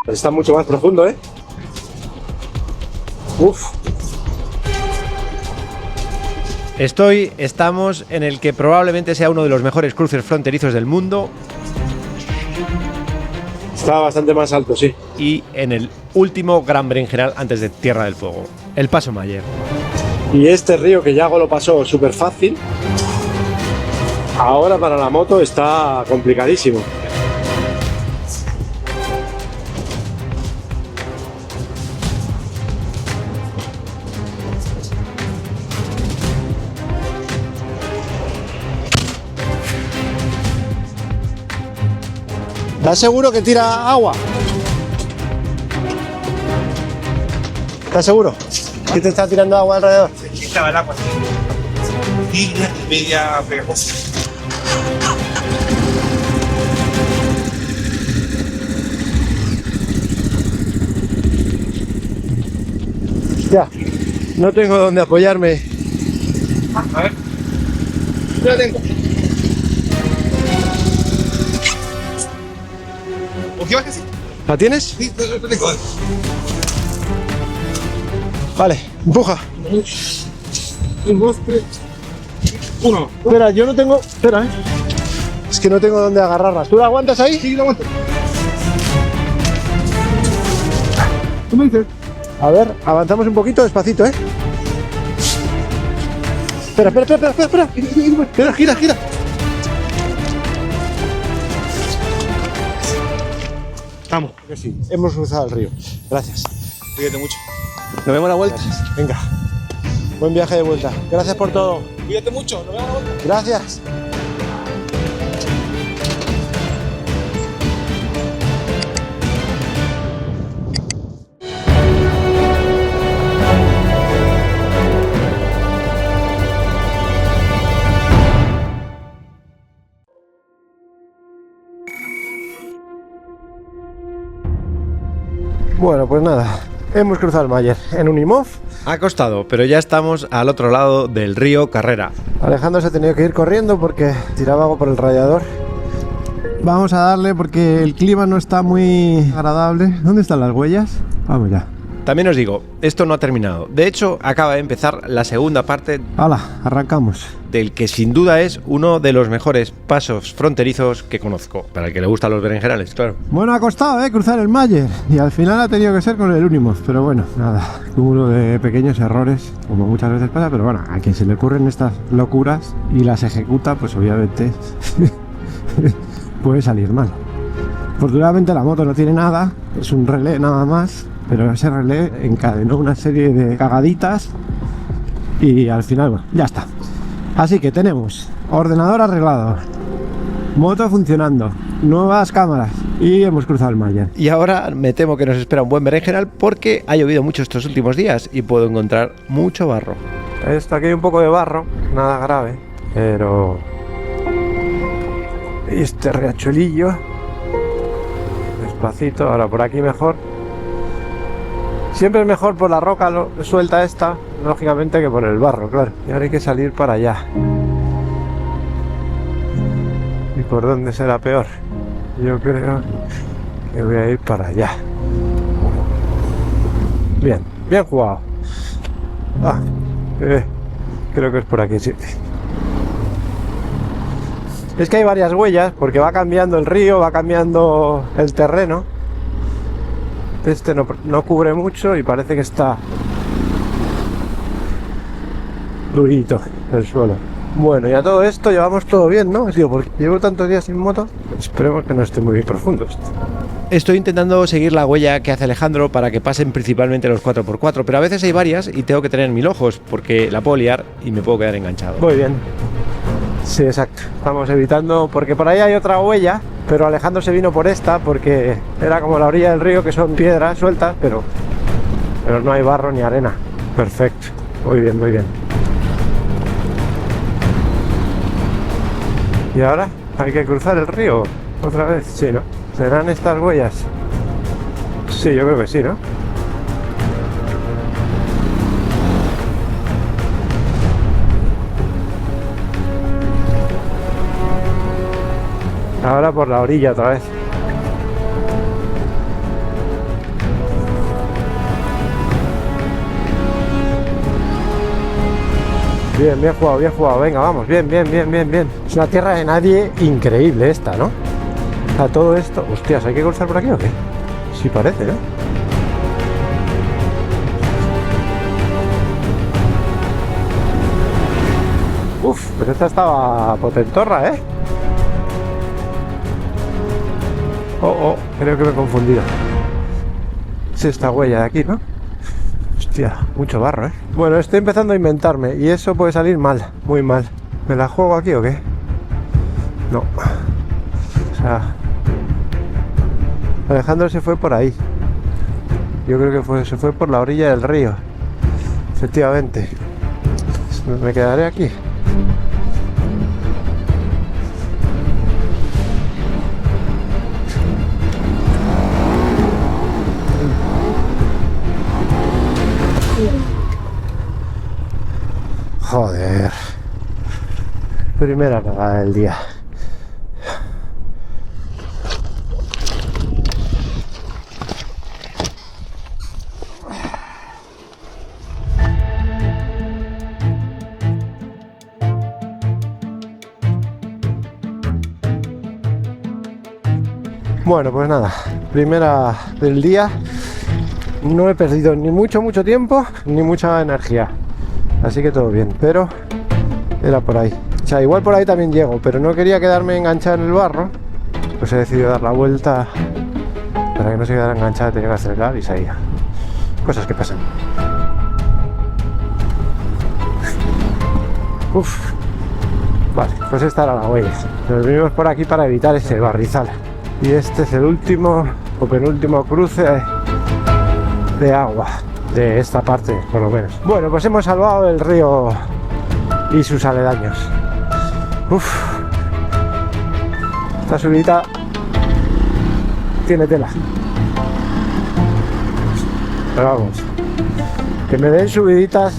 Está mucho más profundo, ¿eh? Uf. Estamos en el que probablemente sea uno de los mejores cruces fronterizos del mundo. Está bastante más alto, sí. Y en el último gran berenjenal antes de Tierra del Fuego, el Paso Mayer. Y este río que Yago lo pasó súper fácil, ahora para la moto está complicadísimo. ¿Estás seguro que tira agua? ¿Estás seguro? ¿Que te está tirando agua alrededor? Estaba el agua. Y media pegajosa. Ya, no tengo dónde apoyarme. A ver. Yo la tengo. ¿O qué vas a decir? ¿La tienes? Sí, lo tengo. Vale, empuja. 1, 2, 3. 1. Espera, yo no tengo... Espera, ¿eh? Es que no tengo dónde agarrarla. ¿Tú la aguantas ahí? Sí, lo aguanto. ¿Tú me dices? A ver, avanzamos un poquito, despacito, ¿eh? Espera. Espera, gira. Vamos. Que sí, hemos cruzado el río. Gracias. Cuídate mucho. Nos vemos a la vuelta. Venga. Buen viaje de vuelta. Gracias por todo. Cuídate mucho. Nos vemos a la vuelta. Gracias. Bueno, pues nada, hemos cruzado el Mayer en Unimov. Ha costado, pero ya estamos al otro lado del río Carrera. Alejandro se ha tenido que ir corriendo porque tiraba agua por el radiador. Vamos a darle porque el clima no está muy agradable. ¿Dónde están las huellas? Vamos ya. También os digo, esto no ha terminado. De hecho, acaba de empezar la segunda parte ¡Hala! Arrancamos. del que sin duda es uno de los mejores pasos fronterizos que conozco. Para el que le gustan los berenjenales, claro. Bueno, ha costado, cruzar el Mayer. Y al final ha tenido que ser con el Unimov. Pero bueno, nada. Cúmulo de pequeños errores, como muchas veces pasa. Pero bueno, a quien se le ocurren estas locuras y las ejecuta, pues obviamente puede salir mal. Afortunadamente la moto no tiene nada. Es un relé nada más. Pero ese relé encadenó una serie de cagaditas. Y al final, bueno, ya está. Así que tenemos ordenador arreglado, moto funcionando, nuevas cámaras y hemos cruzado el Mayer. Y ahora me temo que nos espera un buen berenjenal porque ha llovido mucho estos últimos días y puedo encontrar mucho barro. Esto aquí hay un poco de barro, nada grave, pero este riachuelillo, despacito, ahora por aquí mejor. Siempre es mejor por la roca suelta esta, lógicamente, que por el barro, claro. Y ahora hay que salir para allá. ¿Y por dónde será peor? Yo creo que voy a ir para allá. Bien, bien jugado. Creo que es por aquí, sí. Es que hay varias huellas, porque va cambiando el río, va cambiando el terreno. Este no cubre mucho y parece que está durito el suelo. Bueno, y a todo esto llevamos todo bien, ¿no? Digo, porque llevo tantos días sin moto, esperemos que no esté muy profundo esto. Estoy intentando seguir la huella que hace Alejandro para que pasen principalmente los 4x4, pero a veces hay varias y tengo que tener mil ojos porque la puedo liar y me puedo quedar enganchado. Muy bien. Sí, exacto. Estamos evitando, porque por ahí hay otra huella, pero Alejandro se vino por esta porque era como la orilla del río, que son piedras sueltas, pero no hay barro ni arena. Perfecto. Muy bien, muy bien. Y ahora hay que cruzar el río otra vez. Sí, ¿no? ¿Serán estas huellas? Sí, yo creo que sí, ¿no? Ahora por la orilla otra vez. Bien, bien jugado, venga, vamos, bien. Es una tierra de nadie increíble esta, ¿no? O sea, todo esto... Hostias, ¿hay que cruzar por aquí o qué? Sí parece, ¿no? Uf, pues esta estaba potentorra, ¿eh? Oh, creo que me he confundido. Es esta huella de aquí, ¿no? Hostia, mucho barro, ¿eh? Bueno, estoy empezando a inventarme y eso puede salir mal, muy mal. ¿Me la juego aquí o qué? No. O sea... Alejandro se fue por ahí. Yo creo que se fue por la orilla del río. Efectivamente. Me quedaré aquí. Joder. Primera cagada del día. Bueno, pues nada, primera del día. No he perdido ni mucho tiempo, ni mucha energía. Así que todo bien, pero era por ahí. O sea, igual por ahí también llego, pero no quería quedarme enganchado en el barro. Pues he decidido dar la vuelta para que no se quedara enganchada, tenía que acelerar y seguía. Cosas que pasan. Uf. Vale, pues esta era la huella. Nos vinimos por aquí para evitar ese barrizal. Y este es el último o penúltimo cruce de agua de esta parte, por lo menos. Bueno, pues hemos salvado el río y sus aledaños. Uf. Esta subida tiene tela. Pero vamos, que me den subiditas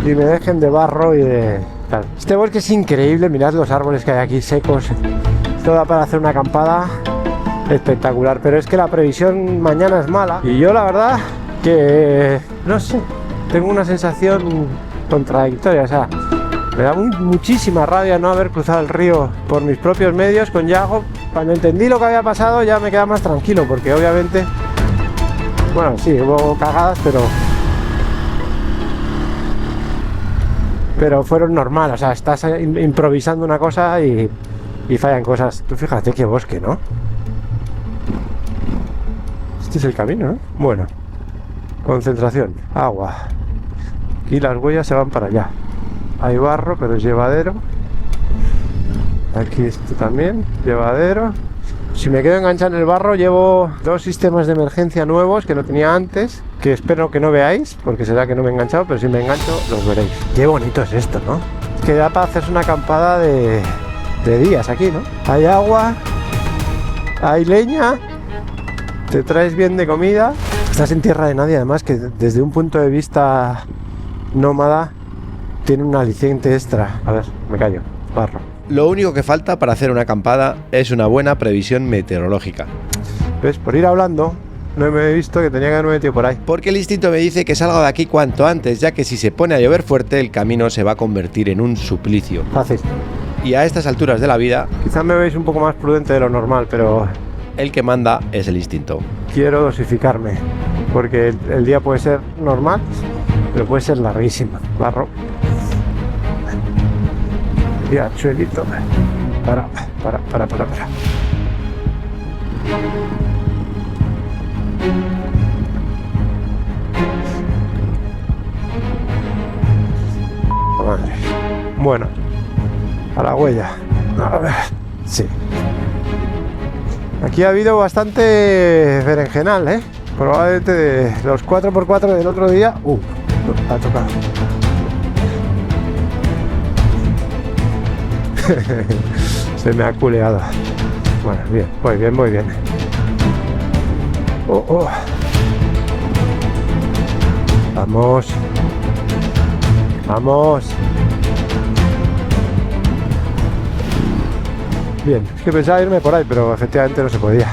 y me dejen de barro y de tal. Este bosque es increíble, mirad los árboles que hay aquí secos. Esto da para hacer una acampada espectacular, pero es que la previsión mañana es mala y yo la verdad que no sé, tengo una sensación contradictoria. O sea, me da muchísima rabia no haber cruzado el río por mis propios medios con Yago. Cuando entendí lo que había pasado ya me quedaba más tranquilo, porque obviamente, bueno, sí, hubo cagadas, pero fueron normales. O sea, estás improvisando una cosa y fallan cosas. Tú fíjate qué bosque, ¿no? Este es el camino, ¿no? Bueno, concentración, agua. Aquí las huellas se van para allá. Hay barro, pero es llevadero. Aquí esto también, llevadero. Si me quedo enganchado en el barro, llevo 2 sistemas de emergencia nuevos que no tenía antes, que espero que no veáis, porque será que no me he enganchado, pero si me engancho los veréis. Qué bonito es esto, ¿no? Es que da para hacerse una acampada de días aquí, ¿no? Hay agua, hay leña, te traes bien de comida. Estás en tierra de nadie, además, que desde un punto de vista nómada tiene un aliciente extra. A ver, me callo, barro. Lo único que falta para hacer una acampada es una buena previsión meteorológica. ¿Ves? Por ir hablando, no me he visto que tenía que haberme metido por ahí. Porque el instinto me dice que salga de aquí cuanto antes, ya que si se pone a llover fuerte, el camino se va a convertir en un suplicio. Fácil. Y a estas alturas de la vida, Quizás me veis un poco más prudente de lo normal, pero el que manda es el instinto. quiero dosificarme, porque el día puede ser normal, pero puede ser larguísimo. Barro. Ya, chuelito. Para. Madre. Bueno, a la huella. A ver, sí. Aquí ha habido bastante berenjenal, ¿eh? Probablemente de los 4x4 del otro día. Ha tocado. Se me ha culeado. Bueno, bien, muy bien. Vamos. Bien, es que pensaba irme por ahí, pero efectivamente no se podía.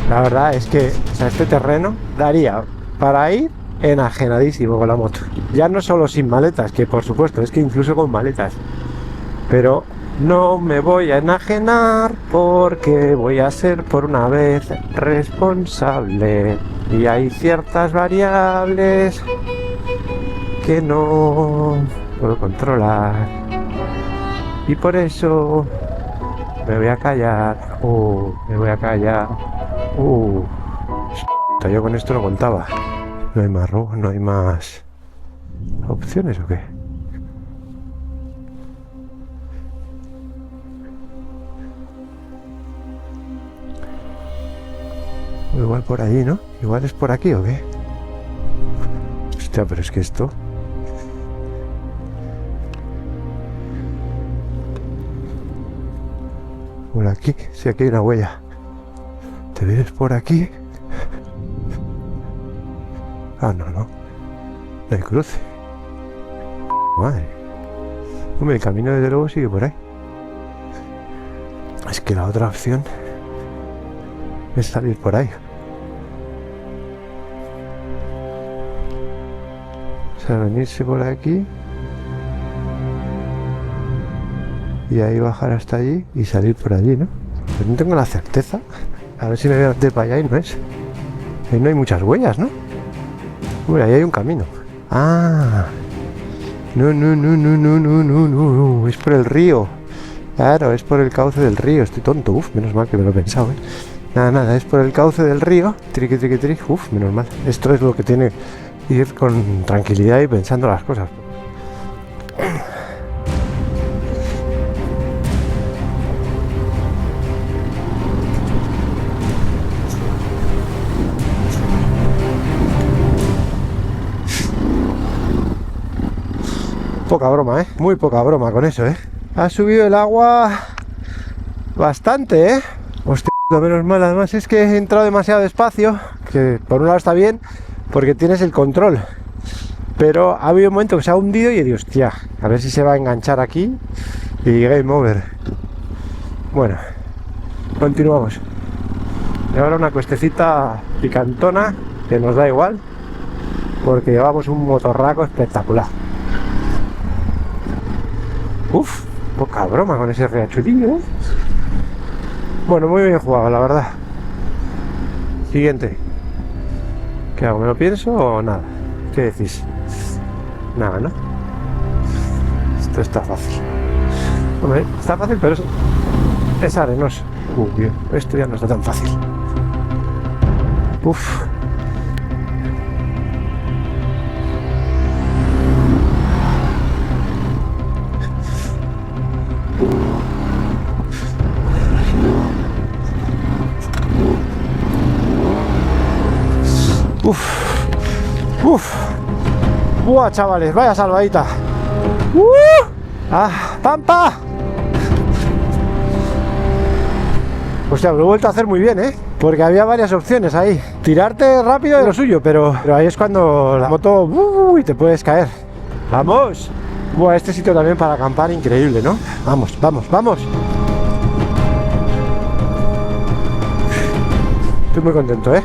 La verdad es que, o sea, este terreno daría para ir enajenadísimo con la moto. Ya no solo sin maletas, que por supuesto, es que incluso con maletas. Pero no me voy a enajenar porque voy a ser por una vez responsable. Y hay ciertas variables que no puedo controlar. Y por eso me voy a callar. Me voy a callar. Yo con esto no contaba. No hay más robo, no hay más opciones o qué. O igual por allí, ¿no? Igual es por aquí o qué. Hostia, pero es que esto... Por aquí, sí, aquí hay una huella. ¿Te vienes por aquí? Ah, no, no. No hay cruce. Madre. Hombre, el camino desde luego sigue por ahí. Es que la otra opción es salir por ahí. O sea, venirse por aquí y ahí bajar hasta allí y salir por allí, ¿no? Pero no tengo la certeza. A ver si me veo de para allá y no es. Ahí no hay muchas huellas, ¿no? Hombre, ahí hay un camino. Ah. No. Es por el río. Claro, es por el cauce del río. Estoy tonto. Uf, menos mal que me lo he pensado, ¿eh? Nada, es por el cauce del río. Triqui. Uf, menos mal. Esto es lo que tiene que ir con tranquilidad y pensando las cosas. Poca broma, ¿eh? Muy poca broma con eso, ¿eh? Ha subido el agua bastante, ¿eh? Hostia, menos mal. Además es que he entrado demasiado despacio, que por un lado está bien, porque tienes el control. Pero ha habido un momento que se ha hundido y he dicho, hostia, a ver si se va a enganchar aquí y game over. Bueno, continuamos. Y ahora una cuestecita picantona, que nos da igual, porque llevamos un motorraco espectacular. Uf, poca broma con ese riachuelillo, ¿eh? Bueno, muy bien jugado, la verdad. Siguiente. ¿Qué hago? ¿Me lo pienso o nada? ¿Qué decís? Nada, ¿no? Esto está fácil. Hombre, está fácil, pero es arenoso. Bien, esto ya no está tan fácil. Uf. Buah, chavales, vaya salvadita. ¡Pampa! Hostia, lo he vuelto a hacer muy bien, ¿eh? Porque había varias opciones ahí. Tirarte rápido es lo suyo, pero ahí es cuando la moto y te puedes caer. ¡Vamos! Buah, este sitio también para acampar increíble, ¿no? Vamos. Estoy muy contento, ¿eh?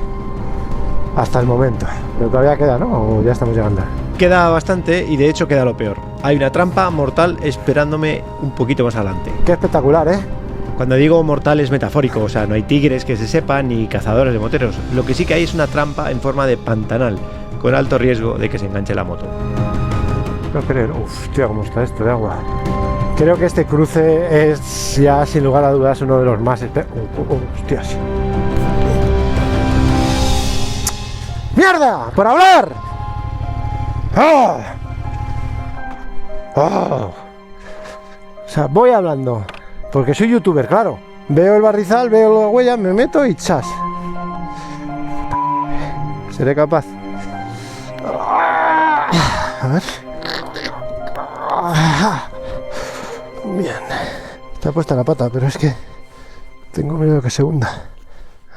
Hasta el momento. Pero todavía queda, ¿no? O ya estamos llegando. Queda bastante y de hecho queda lo peor. Hay una trampa mortal esperándome un poquito más adelante. Qué espectacular, ¿eh? Cuando digo mortal es metafórico, o sea, no hay tigres que se sepan ni cazadores de moteros. Lo que sí que hay es una trampa en forma de pantanal, con alto riesgo de que se enganche la moto. No creo. Uf, tío, cómo está esto de agua. Creo que este cruce es ya sin lugar a dudas uno de los más... hostias. ¡Mierda! ¡Por hablar! O sea, voy hablando. Porque soy youtuber, claro. Veo el barrizal, veo la huella, me meto y chas. ¿Seré capaz? A ver. Bien. Está puesta la pata, pero es que tengo miedo de que se hunda.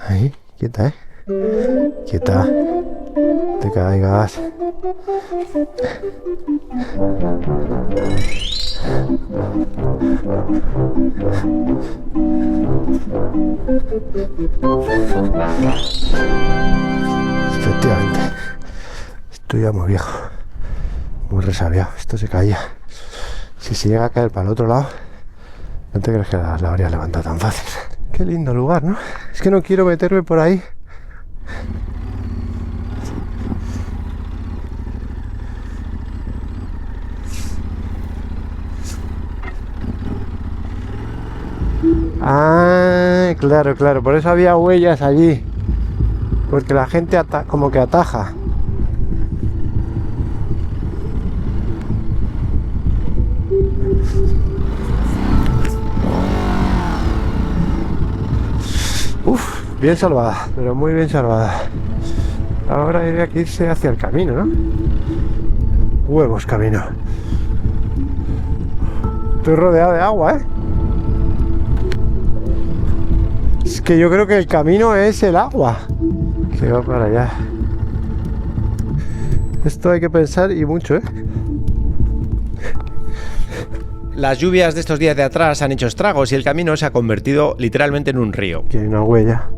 Ahí, quieta, ¿eh? Quieta. Te caigas. Efectivamente. estoy ya muy viejo, muy resabiado. Esto se caía. Si se llega a caer para el otro lado, no te crees que la habría levantado tan fácil. Qué lindo lugar, ¿no? Es que no quiero meterme por ahí. Ah, claro, claro, por eso había huellas allí, porque la gente como que ataja. Uf, bien salvada, pero muy bien salvada. Ahora habría que irse hacia el camino, ¿no? Huevos camino. Estoy rodeado de agua, ¿eh? Es que yo creo que el camino es el agua que va para allá. Esto hay que pensar y mucho, ¿eh? Las lluvias de estos días de atrás han hecho estragos y el camino se ha convertido literalmente en un río. Aquí hay una huella.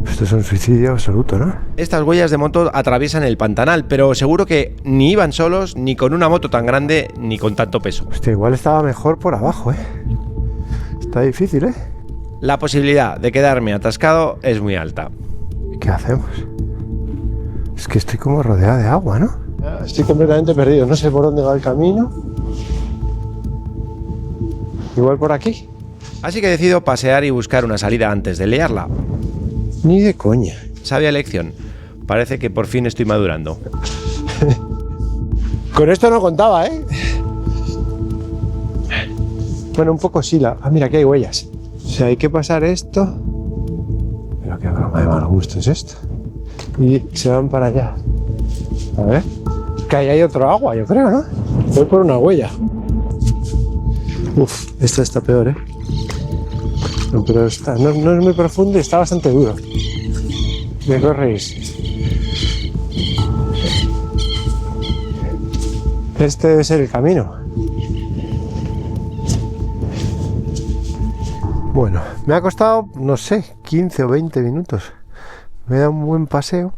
Esto es un suicidio absoluto, ¿no? Estas huellas de moto atraviesan el Pantanal, pero seguro que ni iban solos, ni con una moto tan grande, ni con tanto peso. Hostia, igual estaba mejor por abajo, ¿eh? Está difícil, ¿eh? La posibilidad de quedarme atascado es muy alta. ¿Qué hacemos? Es que estoy como rodeado de agua, ¿no? Estoy completamente perdido, no sé por dónde va el camino. Igual por aquí. Así que decido pasear y buscar una salida antes de liarla. Ni de coña. Sabia elección. Parece que por fin estoy madurando. Con esto no contaba, ¿eh? Bueno, un poco sí. Ah, mira, aquí hay huellas. O sea, hay que pasar esto. Pero qué broma de mal gusto es esto. Y se van para allá. A ver. Que ahí hay otro agua, yo creo, ¿no? Voy por una huella. Uf, esta está peor, ¿eh? No, pero no es muy profundo y está bastante duro. ¿De qué os reís? Este debe ser el camino. Bueno, me ha costado, no sé, 15 o 20 minutos. Me he dado un buen paseo.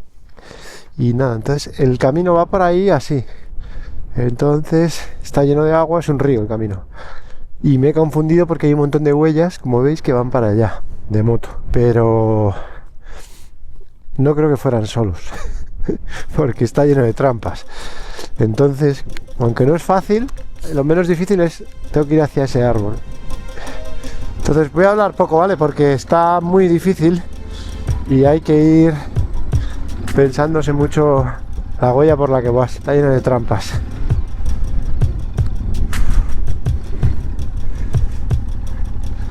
Y nada, entonces el camino va por ahí así. Entonces está lleno de agua, es un río el camino. Y me he confundido porque hay un montón de huellas, como veis, que van para allá, de moto. Pero no creo que fueran solos, porque está lleno de trampas. Entonces, aunque no es fácil, lo menos difícil es, tengo que ir hacia ese árbol. Entonces voy a hablar poco, ¿vale? Porque está muy difícil y hay que ir pensándose mucho la huella por la que vas. Está lleno de trampas.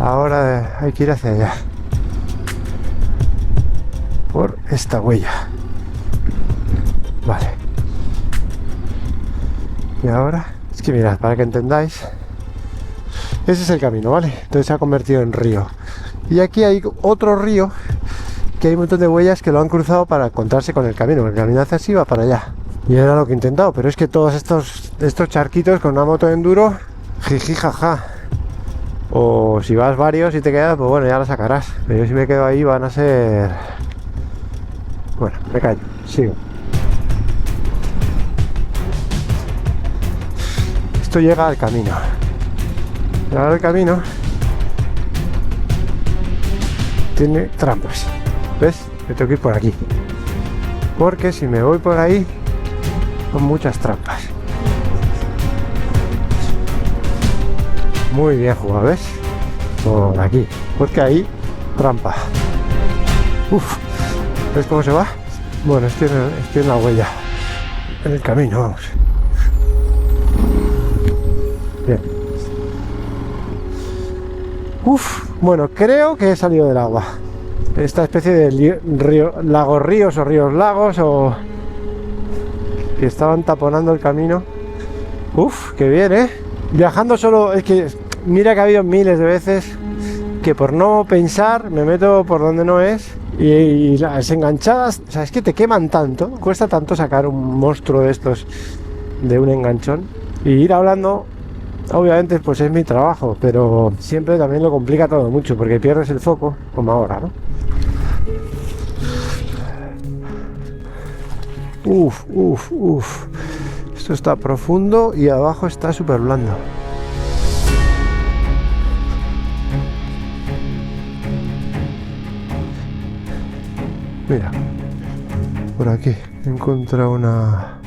Ahora hay que ir hacia allá. Por esta huella. Vale. Y ahora, es que mirad, para que entendáis, ese es el camino, ¿vale? Entonces se ha convertido en río. Y aquí hay otro río que hay un montón de huellas que lo han cruzado para encontrarse con el camino. El camino hace así, va para allá. Y era lo que he intentado, pero es que todos estos charquitos con una moto de enduro, jiji jaja. O si vas varios y te quedas, pues bueno, ya lo sacarás. Pero yo si me quedo ahí van a ser... Bueno, me callo, sigo. Esto llega al camino. Y ahora el camino tiene trampas. ¿Ves? Me tengo que ir por aquí. Porque si me voy por ahí, son muchas trampas. Muy bien jugado, ¿ves? Por aquí. Porque ahí, trampa. Uf. ¿Ves cómo se va? Bueno, estoy en la huella. En el camino, vamos. Bien. Uf. Bueno, creo que he salido del agua. Esta especie de lagos ríos o ríos lagos o... que estaban taponando el camino. Uf, qué bien, ¿eh? Viajando solo, es que mira que ha habido miles de veces que por no pensar me meto por donde no es y las enganchadas, o sea, es que te queman tanto, cuesta tanto sacar un monstruo de estos de un enganchón y ir hablando, obviamente pues es mi trabajo, pero siempre también lo complica todo mucho porque pierdes el foco, como ahora, ¿no? Uf, uf, uf. Esto está profundo y abajo está súper blando. Mira, por aquí he encontrado una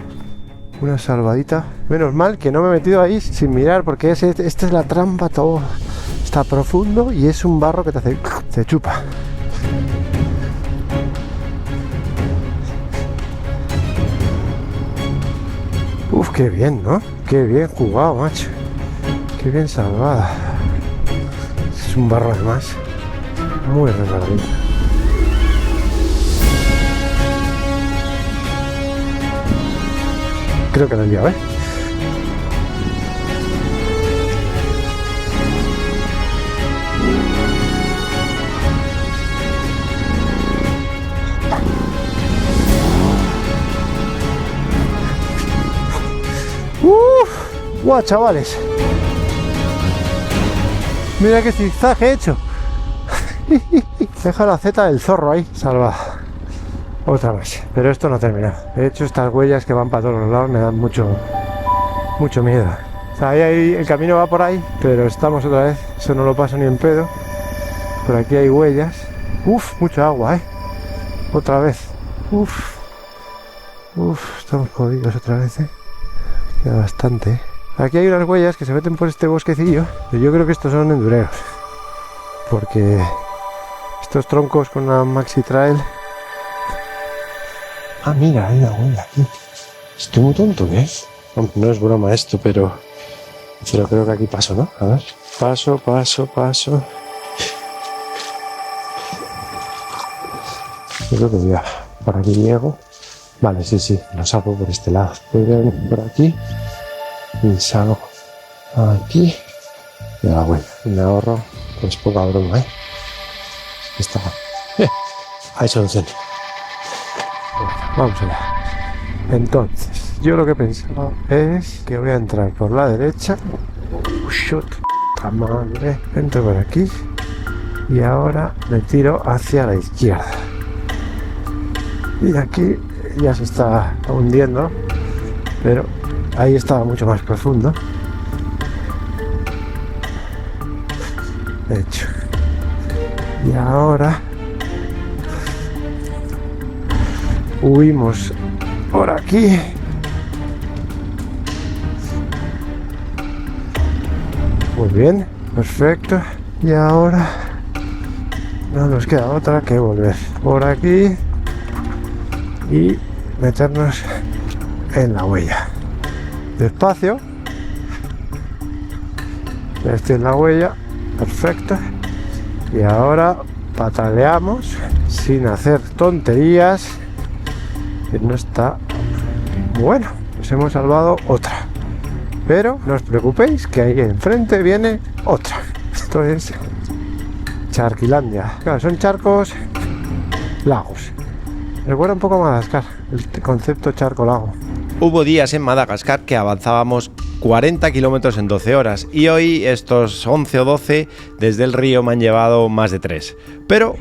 salvadita. Menos mal que no me he metido ahí sin mirar, porque esta es la trampa. Todo está profundo y es un barro que te chupa. Uf, qué bien, ¿no? Qué bien jugado, macho. Qué bien salvada. Es un barro además muy resbaladito. Creo que lo he enviado, ¿eh? ¡Guau, chavales! Mira qué zigzag he hecho. Deja la Z del zorro ahí, salvada. Otra más, pero esto no ha terminado. De hecho, estas huellas que van para todos los lados me dan mucho miedo. O sea, ahí el camino va por ahí, pero estamos otra vez. Eso no lo paso ni en pedo. Por aquí hay huellas. Uf, mucha agua, otra vez. Uf, estamos jodidos otra vez, Queda bastante, Aquí hay unas huellas que se meten por este bosquecillo. Pero yo creo que estos son endureros, porque estos troncos con una maxi trail. Ah, mira, hay una huella aquí. Estoy muy tonto, ¿qué es? Hombre, no es broma esto, pero creo que aquí paso, ¿no? A ver. Paso. Yo creo que ya por aquí llego. Vale, sí, lo saco por este lado. Voy a venir por aquí y salgo aquí. Y a la huella. Y me ahorro, pues poca broma, Está. Hay solución. Vamos allá. Entonces, yo lo que pensaba es que voy a entrar por la derecha. Shoot. Madre. Entro por aquí. Y ahora me tiro hacia la izquierda. Y aquí ya se está hundiendo. Pero ahí estaba mucho más profundo. De hecho. Y ahora huimos por aquí. Muy bien, perfecto. Y ahora no nos queda otra que volver por aquí y meternos en la huella. Despacio. Estoy en la huella. Perfecto. Y ahora pataleamos sin hacer tonterías. Que no está bueno. Nos hemos salvado otra. Pero no os preocupéis que ahí enfrente viene otra. Esto es Charquilandia. Claro, son charcos, lagos. Recuerda un poco a Madagascar, el concepto charco-lago. Hubo días en Madagascar que avanzábamos 40 kilómetros en 12 horas y hoy estos 11 o 12 desde el río me han llevado más de 3. Pero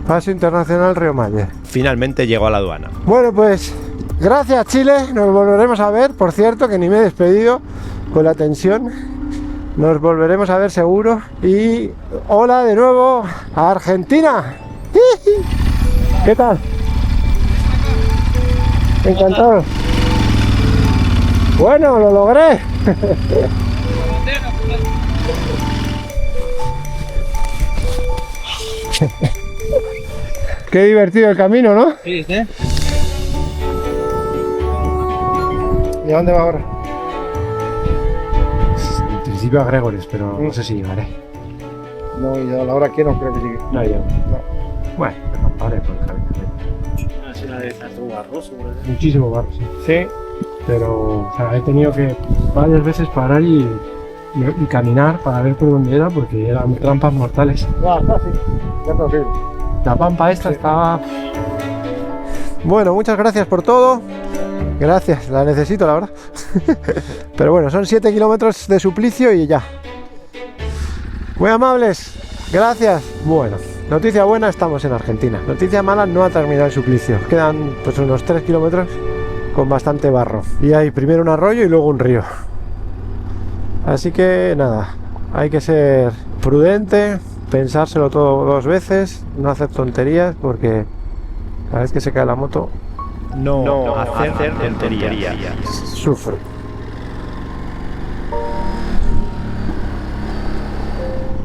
Paso Internacional Río Mayer. Finalmente llegó a la aduana. Bueno, pues gracias, Chile. Nos volveremos a ver. Por cierto, que ni me he despedido con la tensión. Nos volveremos a ver seguro. Y hola de nuevo a Argentina. ¿Qué tal? Encantado. Bueno, lo logré. Qué divertido el camino, ¿no? Sí. ¿Y a dónde va ahora? En principio a Gregores, pero no sé si llegaré. No, y a la hora que no creo que llegue. No llego. No. Bueno, pero vale por el camino. Así la de tanto barro, seguro. Muchísimo barro, sí. Sí, pero o sea, he tenido que varias veces parar y caminar para ver por dónde era, porque eran trampas mortales. Ya, está, sí. Ya está bien. La pampa esta estaba... Bueno, muchas gracias por todo. Gracias, la necesito, la verdad. Pero bueno, son 7 kilómetros de suplicio y ya. Muy amables, gracias. Bueno, noticia buena, estamos en Argentina. Noticia mala, no ha terminado el suplicio. Quedan pues unos 3 kilómetros con bastante barro. Y hay primero un arroyo y luego un río. Así que nada, hay que ser prudente, pensárselo todo 2 veces, no hacer tonterías, porque cada vez que se cae la moto No hacer tonterías. sufre.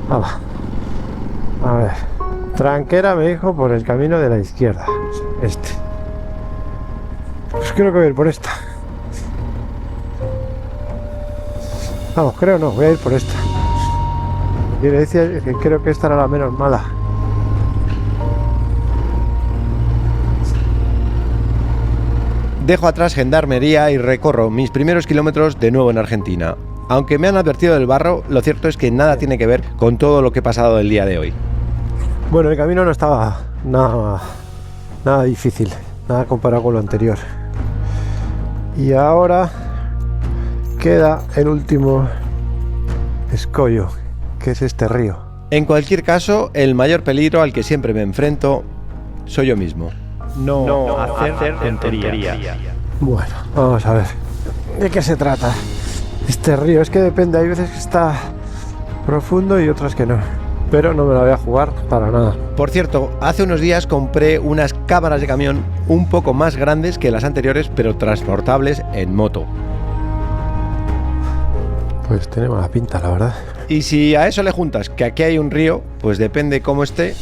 Hala. A ver, tranquera me dijo por el camino de la izquierda, este. Pues creo que voy a ir por esta. Vamos, creo no, voy a ir por esta. Quiere decir que creo que esta era la menos mala. Dejo atrás Gendarmería y recorro mis primeros kilómetros de nuevo en Argentina. Aunque me han advertido del barro, lo cierto es que nada tiene que ver con todo lo que he pasado el día de hoy. Bueno, el camino no estaba nada difícil, nada comparado con lo anterior. Y ahora queda el último escollo, que es este río. En cualquier caso, el mayor peligro al que siempre me enfrento soy yo mismo. No hacer tonterías. Bueno, vamos a ver de qué se trata este río. Es que depende, hay veces que está profundo y otras que no, pero no me la voy a jugar para nada. Por cierto, hace unos días compré unas cámaras de camión un poco más grandes que las anteriores, pero transportables en moto. Pues tiene mala pinta, la verdad. Y si a eso le juntas que aquí hay un río, pues depende cómo esté.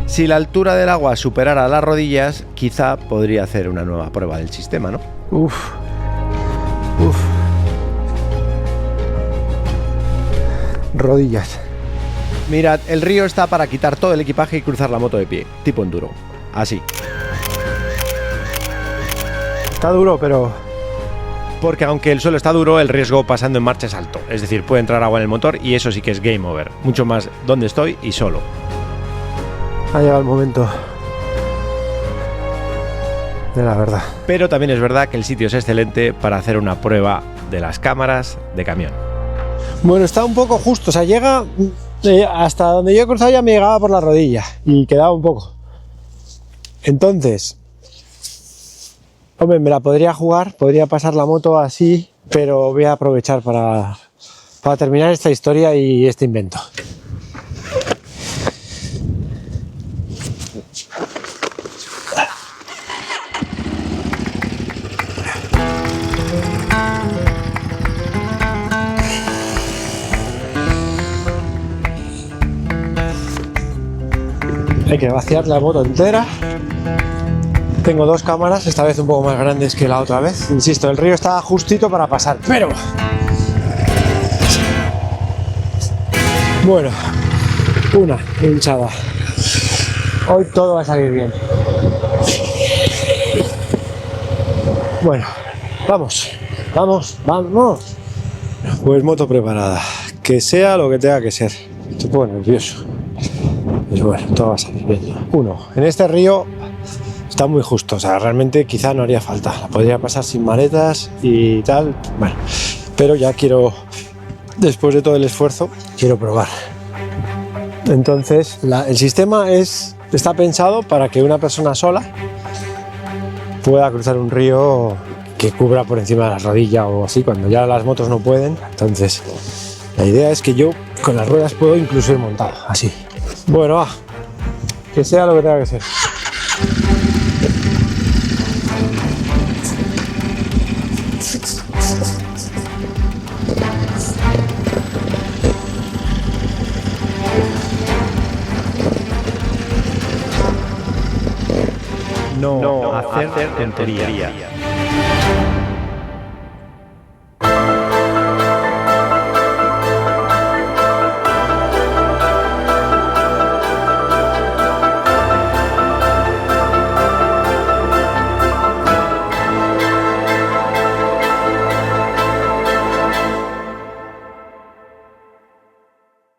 Si la altura del agua superara las rodillas, quizá podría hacer una nueva prueba del sistema, ¿no? Uf. Rodillas. Mirad, el río está para quitar todo el equipaje y cruzar la moto de pie, tipo enduro. Así. Está duro, pero Porque aunque el suelo está duro, el riesgo pasando en marcha es alto. Es decir, puede entrar agua en el motor y eso sí que es game over. Mucho más donde estoy y solo. ha llegado el momento de la verdad. Pero también es verdad que el sitio es excelente para hacer una prueba de las cámaras de camión. Bueno, está un poco justo, o sea, llega hasta donde yo he cruzado, ya me llegaba por la rodilla y quedaba un poco. Entonces, hombre, me la podría jugar, podría pasar la moto así, pero voy a aprovechar para terminar esta historia y este invento. Hay que vaciar la moto entera. Tengo 2 cámaras, esta vez un poco más grandes que la otra vez. Insisto, el río está justito para pasar, pero bueno, una hinchada. Hoy todo va a salir bien. Bueno, vamos. Pues moto preparada. Que sea lo que tenga que ser. Estoy un poco nervioso. Pues bueno, todo va a salir bien. 1. En este río está muy justo, o sea, realmente quizá no haría falta. La podría pasar sin maletas y tal. Bueno, pero ya quiero, después de todo el esfuerzo, quiero probar. Entonces, el sistema está pensado para que una persona sola pueda cruzar un río que cubra por encima de la rodilla o así, cuando ya las motos no pueden. Entonces, la idea es que yo con las ruedas puedo incluso ir montado, así. Bueno, va, que sea lo que tenga que ser. No hacer tonterías.